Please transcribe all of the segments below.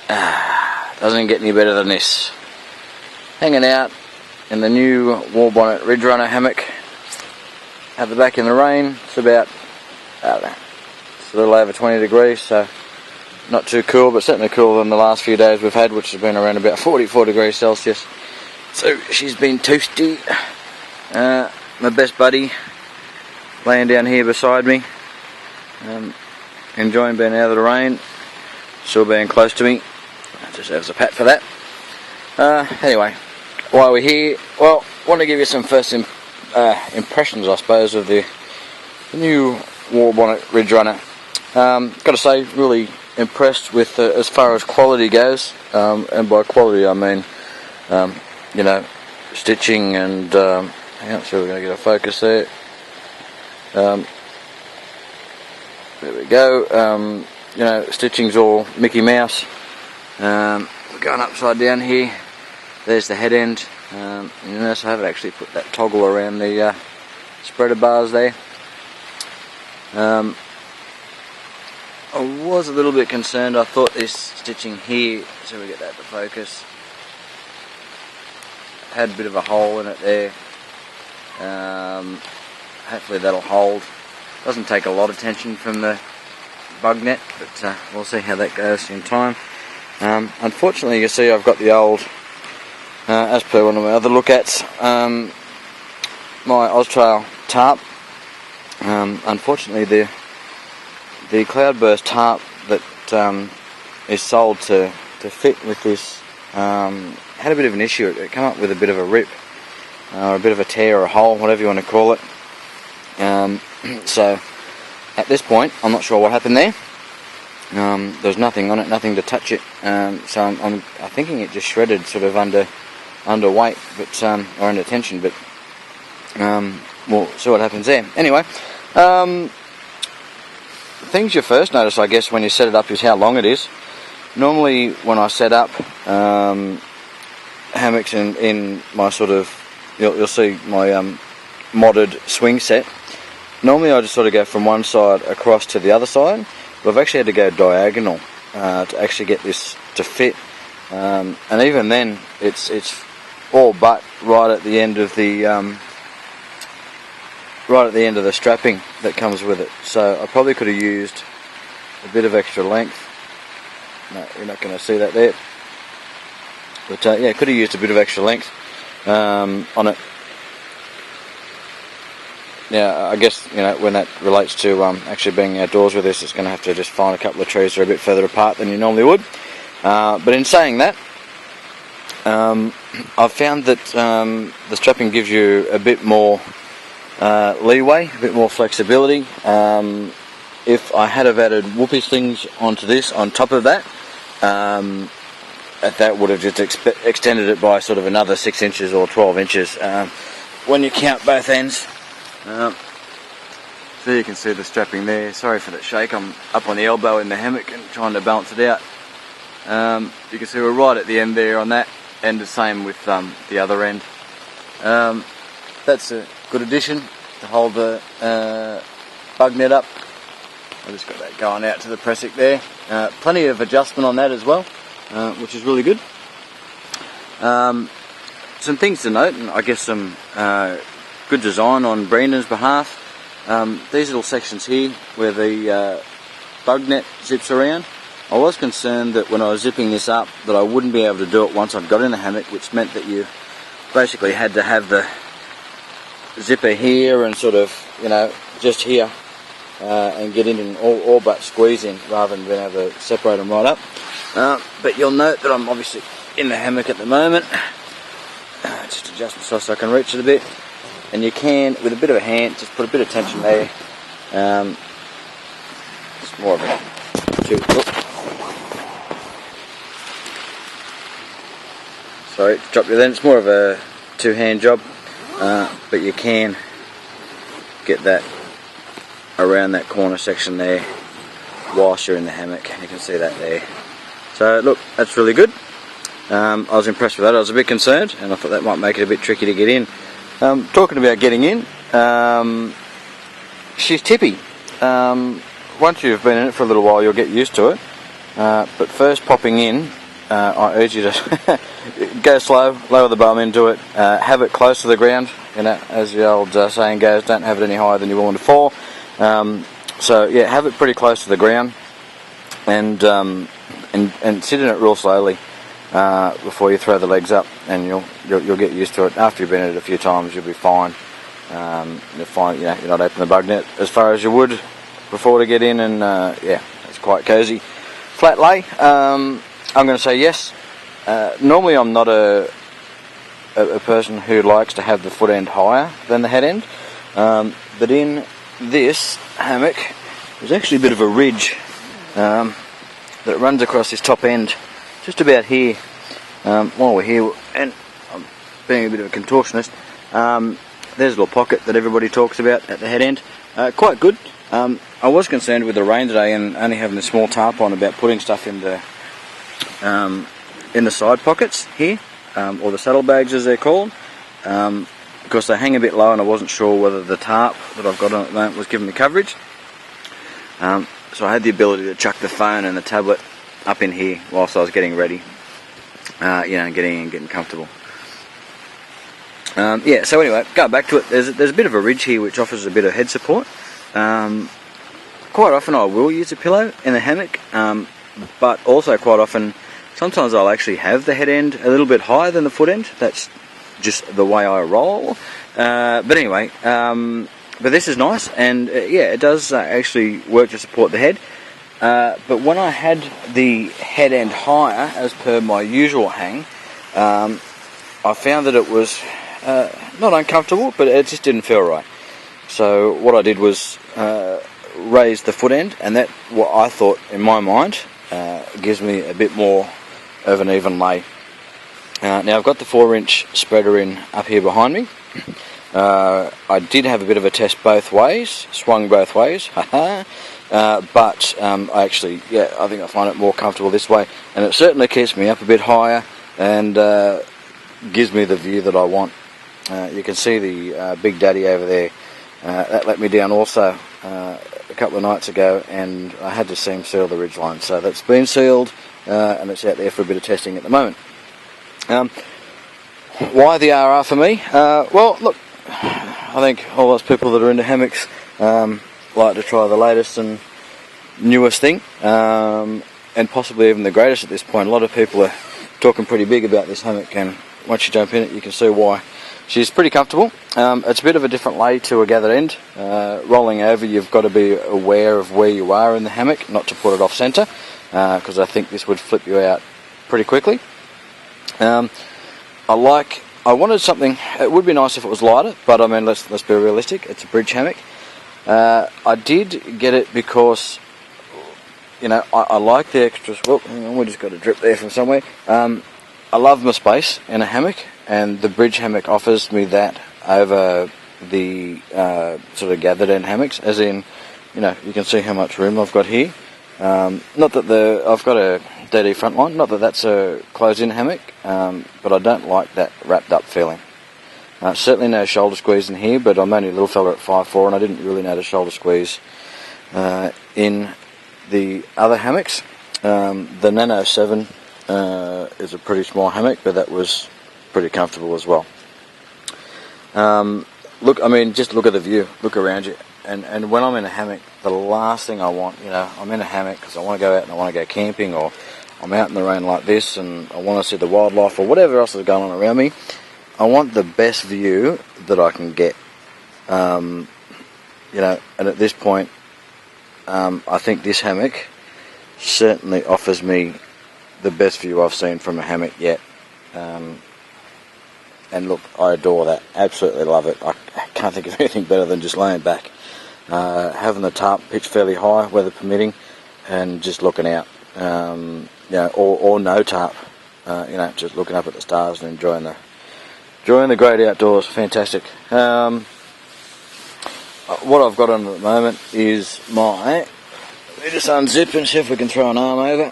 Doesn't get any better than this. Hanging out in the new Warbonnet Ridge Runner hammock. Have the back in the rain. It's about, I don't know, it's a little over 20 degrees, so not too cool, but certainly cooler than the last few days we've had, which has been around about 44 degrees Celsius. So she's been toasty. My best buddy laying down here beside me, enjoying being out of the rain, still being close to me. Deserves a pat for that. Anyway, while we're here, well, I want to give you some first impressions, I suppose, of the new Warbonnet Ridge Runner. Got to say, really impressed with as far as quality goes, and by quality I mean, you know, stitching and hang on, so we're going to get a focus there. There we go. You know, stitching's all Mickey Mouse. We're going upside down here. There's the head end. You notice I haven't actually put that toggle around the spreader bars there. I was a little bit concerned. I thought this stitching here, so we get that to focus, had a bit of a hole in it there. Hopefully that'll hold. Doesn't take a lot of tension from the bug net, but we'll see how that goes in time. Unfortunately, you see I've got the old, as per one of my other look-ats, my Austrail tarp. Unfortunately, the Cloudburst tarp that is sold to fit with this had a bit of an issue. It came up with a bit of a rip, or a bit of a tear or a hole, whatever you want to call it. So at this point, I'm not sure what happened there. There's nothing on it, nothing to touch it. So I'm thinking it just shredded, sort of under weight, but or under tension. But we'll see what happens there. Anyway, things you first notice, I guess, when you set it up is how long it is. Normally, when I set up hammocks in my sort of, you'll see my modded swing set. Normally I just sort of go from one side across to the other side, but I've actually had to go diagonal to actually get this to fit, and even then it's all but right at the end of the strapping that comes with it. So I probably could have used a bit of extra length. No, you're not going to see that there, but yeah, could have used a bit of extra length on it. Yeah, I guess, you know, when that relates to actually being outdoors with this, it's going to have to just find a couple of trees that are a bit further apart than you normally would. But in saying that, I've found that the strapping gives you a bit more leeway, a bit more flexibility. If I had have added whoopee slings onto this on top of that, that would have just extended it by sort of another 6 inches or 12 inches when you count both ends. So you can see the strapping there. Sorry for that shake, I'm up on the elbow in the hammock and trying to balance it out. You can see we're right at the end there on that, and the same with the other end. That's a good addition to hold the bug net up. I just got that going out to the pressic there. Plenty of adjustment on that as well, which is really good. Some things to note, and I guess some good design on Brendan's behalf. These little sections here where the bug net zips around, I was concerned that when I was zipping this up that I wouldn't be able to do it once I'd got in the hammock, which meant that you basically had to have the zipper here and sort of, you know, just here and get in and all but squeeze in rather than being able to separate them right up. But you'll note that I'm obviously in the hammock at the moment. Just adjust myself so I can reach it a bit. And you can, with a bit of a hand, just put a bit of tension there. It's more of a sorry to drop you then. It's more of a two-hand job, but you can get that around that corner section there whilst you're in the hammock. You can see that there. So look, that's really good. I was impressed with that. I was a bit concerned, and I thought that might make it a bit tricky to get in. Talking about getting in, she's tippy. Once you've been in it for a little while, you'll get used to it. But first popping in, I urge you to go slow, lower the bum into it, have it close to the ground. You know, as the old saying goes, don't have it any higher than you're willing to fall. So yeah, have it pretty close to the ground, and sit in it real slowly before you throw the legs up, and you'll get used to it. After you've been in it a few times, you'll be fine. You'll find, you know, you're not opening the bug net as far as you would before to get in, and yeah, it's quite cosy. Flat lay, I'm going to say yes. Normally I'm not a person who likes to have the foot end higher than the head end, but in this hammock there's actually a bit of a ridge that runs across this top end, just about here. While we're here, and I'm being a bit of a contortionist, there's a little pocket that everybody talks about at the head end. Quite good. I was concerned with the rain today and only having the small tarp on about putting stuff in the side pockets here, or the saddlebags as they're called, because they hang a bit low and I wasn't sure whether the tarp that I've got on at the moment was giving me coverage. So I had the ability to chuck the phone and the tablet up in here whilst I was getting ready, you know, getting comfortable. Yeah, so anyway, going back to it, there's a bit of a ridge here which offers a bit of head support. Quite often I will use a pillow in the hammock, but also quite often, sometimes I'll actually have the head end a little bit higher than the foot end. That's just the way I roll. But anyway, but this is nice, and yeah, it does actually work to support the head. But when I had the head end higher, as per my usual hang, I found that it was not uncomfortable, but it just didn't feel right. So what I did was raise the foot end, and that, what I thought in my mind, gives me a bit more of an even lay. Now I've got the 4-inch spreader in up here behind me. I did have a bit of a test both ways, swung both ways, but I actually, yeah, I think I find it more comfortable this way, and it certainly keeps me up a bit higher and gives me the view that I want. You can see the Big Daddy over there. That let me down also a couple of nights ago, and I had to seam seal the ridgeline, so that's been sealed, and it's out there for a bit of testing at the moment. Why the RR for me? Well, look, I think all those people that are into hammocks like to try the latest and newest thing, and possibly even the greatest at this point. A lot of people are talking pretty big about this hammock, and once you jump in it, you can see why. She's pretty comfortable. It's a bit of a different lay to a gathered end. Rolling over, you've got to be aware of where you are in the hammock, not to put it off centre, because I think this would flip you out pretty quickly. I wanted something. It would be nice if it was lighter, but I mean, let's be realistic. It's a bridge hammock. I did get it because, you know, I like the extras. Well, hang on, we just got a drip there from somewhere. I love my space in a hammock, and the bridge hammock offers me that over the sort of gathered end hammocks, as in, you know, you can see how much room I've got here. Not that I've got a DD front line, not that that's a closed-in hammock, but I don't like that wrapped up feeling. Certainly no shoulder squeeze in here, but I'm only a little fella at 5'4", and I didn't really notice shoulder squeeze in the other hammocks. The Nano 7 is a pretty small hammock, but that was pretty comfortable as well. Look, I mean, just look at the view, look around you, and when I'm in a hammock, the last thing I want, you know, I'm in a hammock because I want to go out and I want to go camping, or I'm out in the rain like this and I want to see the wildlife or whatever else is going on around me. I want the best view that I can get, you know, and at this point, I think this hammock certainly offers me the best view I've seen from a hammock yet. And look, I adore that, absolutely love it. I can't think of anything better than just laying back, having the tarp pitched fairly high, weather permitting, and just looking out, you know, or no tarp, you know, just looking up at the stars and enjoying the great outdoors. Fantastic. What I've got on at the moment is let me just unzip and see if we can throw an arm over.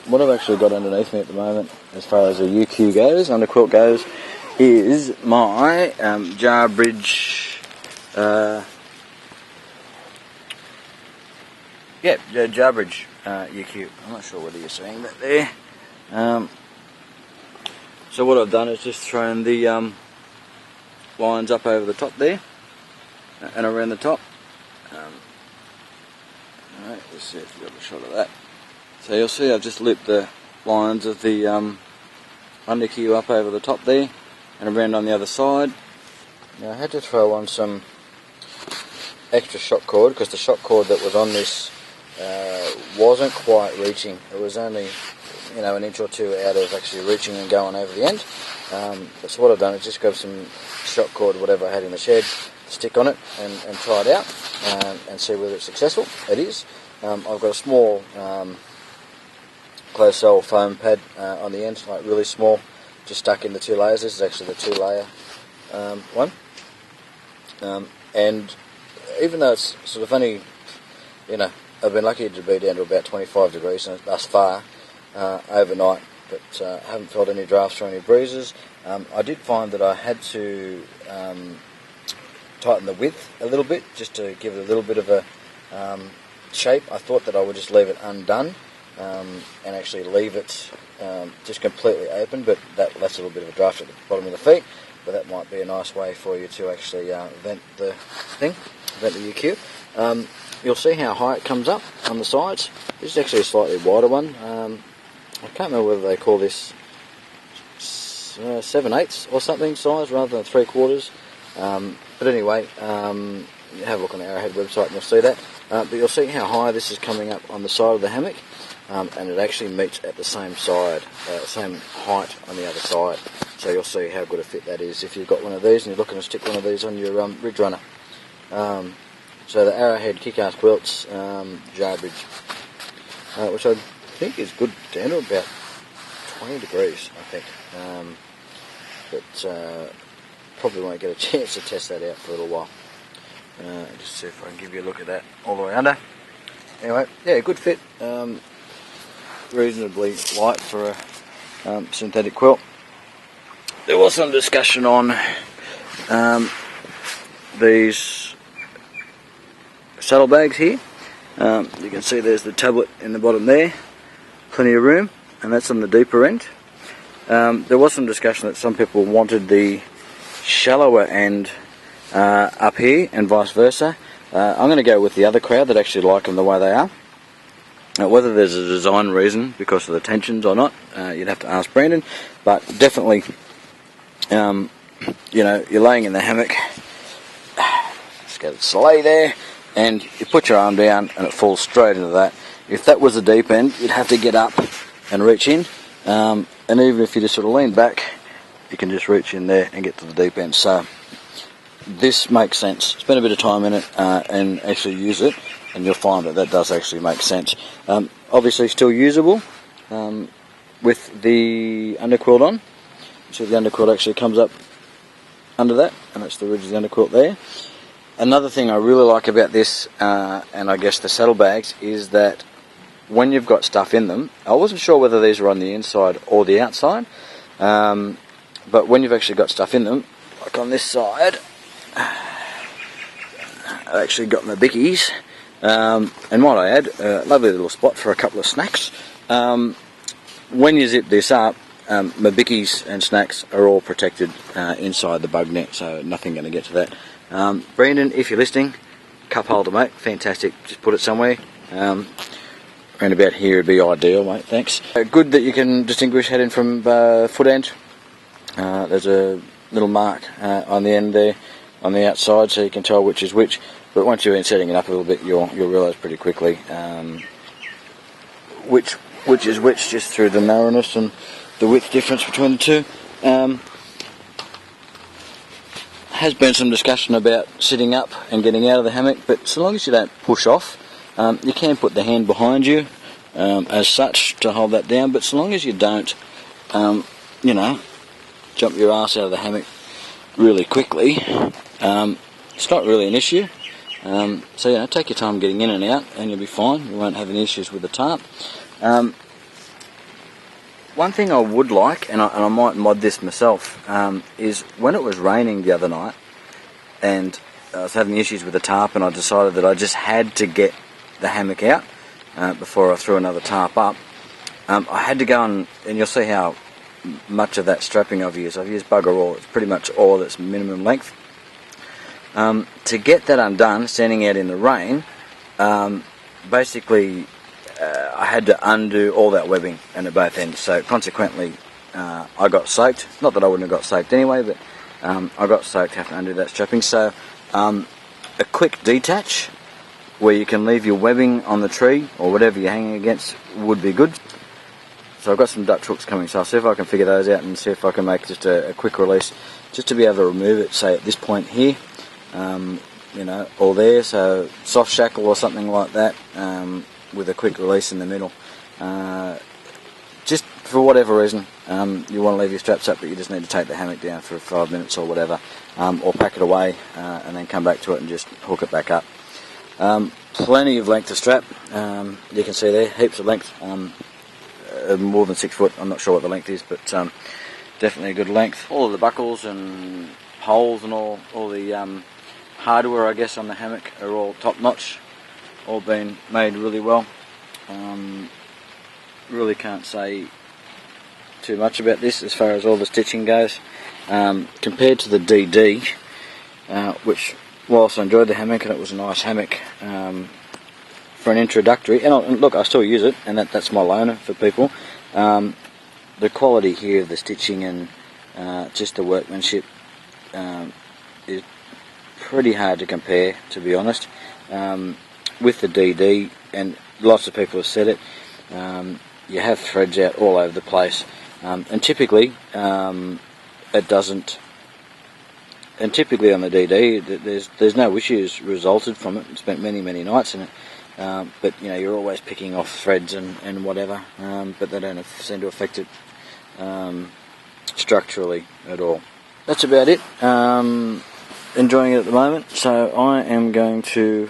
What I've actually got underneath me at the moment, as far as the UQ goes, under quilt goes, is my Jarbridge, Jarbridge UQ. I'm not sure whether you're seeing that there. So what I've done is just thrown the lines up over the top there and around the top. Alright, let's see if we've got a shot of that. So you'll see I've just looped the lines of the under queue up over the top there and around on the other side. Now I had to throw on some extra shock cord because the shock cord that was on this wasn't quite reaching. It was only, you know, an inch or two out of actually reaching and going over the end. So what I've done is just grab some shock cord, whatever I had in the shed, stick on it and try it out and see whether it's successful. It is. I've got a small closed cell foam pad on the end, like really small, just stuck in the 2 layers. This is actually the 2-layer one. And even though it's sort of only, you know, I've been lucky to be down to about 25 degrees thus far overnight, but I haven't felt any drafts or any breezes. I did find that I had to tighten the width a little bit just to give it a little bit of a shape. I thought that I would just leave it undone and actually leave it just completely open, but that left a little bit of a draft at the bottom of the feet. But that might be a nice way for you to actually vent the thing, vent the UQ. You'll see how high it comes up on the sides. This is actually a slightly wider one. I can't remember whether they call this 7/8 or something size rather than 3/4. But anyway, you have a look on the Arrowhead website and you'll see that. But you'll see how high this is coming up on the side of the hammock, and it actually meets at the same side, same height on the other side. So you'll see how good a fit that is if you've got one of these and you're looking to stick one of these on your Ridge Runner. So the Arrowhead Kick-Ass Quilts jar bridge, which I think is good down to about 20 degrees, I think. But probably won't get a chance to test that out for a little while. Just see if I can give you a look at that all the way under. Anyway, yeah, good fit. Reasonably light for a synthetic quilt. There was some discussion on these saddlebags here. You can see there's the tablet in the bottom there, plenty of room, and that's on the deeper end. There was some discussion that some people wanted the shallower end up here and vice versa. I'm going to go with the other crowd that actually like them the way they are. Whether there's a design reason because of the tensions or not, you'd have to ask Brandon, but definitely, you know, you're laying in the hammock, just get it sleigh there, and you put your arm down and it falls straight into that. If that was the deep end, you'd have to get up and reach in, and even if you just sort of lean back, you can just reach in there and get to the deep end. So this makes sense. Spend a bit of time in it and actually use it, and you'll find that that does actually make sense. Obviously still usable with the underquilt on. So the underquilt actually comes up under that, and that's the ridge of the underquilt there. Another thing I really like about this, and I guess the saddlebags, is that when you've got stuff in them, I wasn't sure whether these were on the inside or the outside, but when you've actually got stuff in them, like on this side, I've actually got my bickies, and might I add, a lovely little spot for a couple of snacks. When you zip this up, my bickies and snacks are all protected inside the bug net, so nothing going to get to that. Brandon, if you're listening, cup holder, mate, fantastic. Just put it somewhere. Around about here would be ideal, mate, thanks. Good that you can distinguish head end from foot end. There's a little mark on the end there, on the outside, so you can tell which is which. But once you're setting it up a little bit, you'll realise pretty quickly which is which, just through the narrowness and the width difference between the two. Has been some discussion about sitting up and getting out of the hammock, but so long as you don't push off, you can put the hand behind you as such to hold that down, but so long as you don't, you know, jump your ass out of the hammock really quickly, it's not really an issue. So, you know, take your time getting in and out and you'll be fine. You won't have any issues with the tarp. One thing I would like, and I might mod this myself, is when it was raining the other night and I was having issues with the tarp and I decided that I just had to get the hammock out, before I threw another tarp up. I had to go and you'll see how much of that strapping I've used. I've used bugger all. It's pretty much all that's minimum length. To get that undone, standing out in the rain, basically I had to undo all that webbing and at both ends. So consequently, I got soaked. Not that I wouldn't have got soaked anyway, but I got soaked having to undo that strapping. So a quick detach where you can leave your webbing on the tree or whatever you're hanging against would be good. So I've got some Dutch hooks coming, so I'll see if I can figure those out and see if I can make just a quick release, just to be able to remove it, say at this point here, you know, or there, so soft shackle or something like that, with a quick release in the middle. Just for whatever reason, you want to leave your straps up, but you just need to take the hammock down for 5 minutes or whatever, or pack it away and then come back to it and just hook it back up. Plenty of length of strap, you can see there, heaps of length. More than 6 foot, I'm not sure what the length is, but definitely a good length. All of the buckles and holes and all the hardware, I guess, on the hammock are all top notch, all been made really well. Really can't say too much about this as far as all the stitching goes. Compared to the DD, which whilst I enjoyed the hammock and it was a nice hammock, for an introductory, and look, I still use it, and that's my loaner for people. The quality here of the stitching and just the workmanship is pretty hard to compare, to be honest. With the DD, and lots of people have said it, you have threads out all over the place, and typically it doesn't. And typically on the DD, there's no issues resulted from it. Spent many nights in it. But you know, you're always picking off threads and whatever, but they don't seem to affect it structurally at all. That's about it. Enjoying it at the moment, so I am going to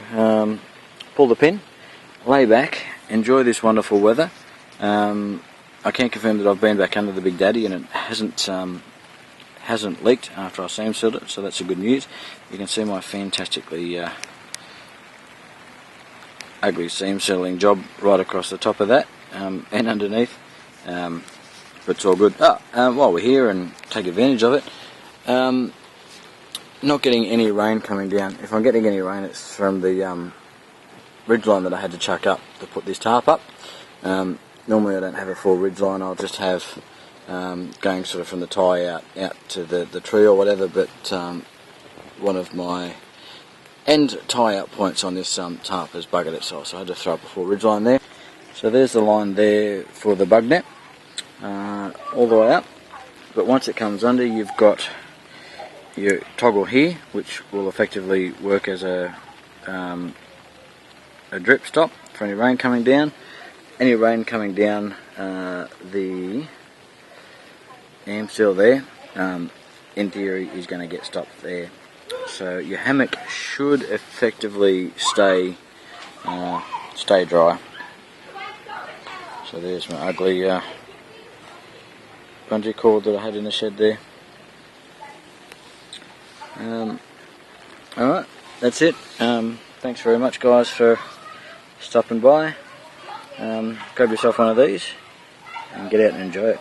pull the pin, lay back, enjoy this wonderful weather. I can confirm that I've been back under the Big Daddy and it hasn't leaked after I seam sealed it, so that's a good news. You can see my fantastically ugly seam sealing job right across the top of that and underneath, but it's all good. While we're here and take advantage of it, not getting any rain coming down. If I'm getting any rain, it's from the ridgeline that I had to chuck up to put this tarp up. Normally I don't have a full ridgeline, I'll just have going sort of from the tie out to the tree or whatever, but one of my end tie-out points on this tarp has buggered itself, so I had to throw up a full ridgeline there. So there's the line there for the bug net, all the way up. But once it comes under, you've got your toggle here, which will effectively work as a drip stop for any rain coming down. Any rain coming down, the am seal there, in theory, is going to get stopped there. So your hammock should effectively stay dry. So there's my ugly bungee cord that I had in the shed there. Alright, that's it. Thanks very much, guys, for stopping by. Grab yourself one of these and get out and enjoy it.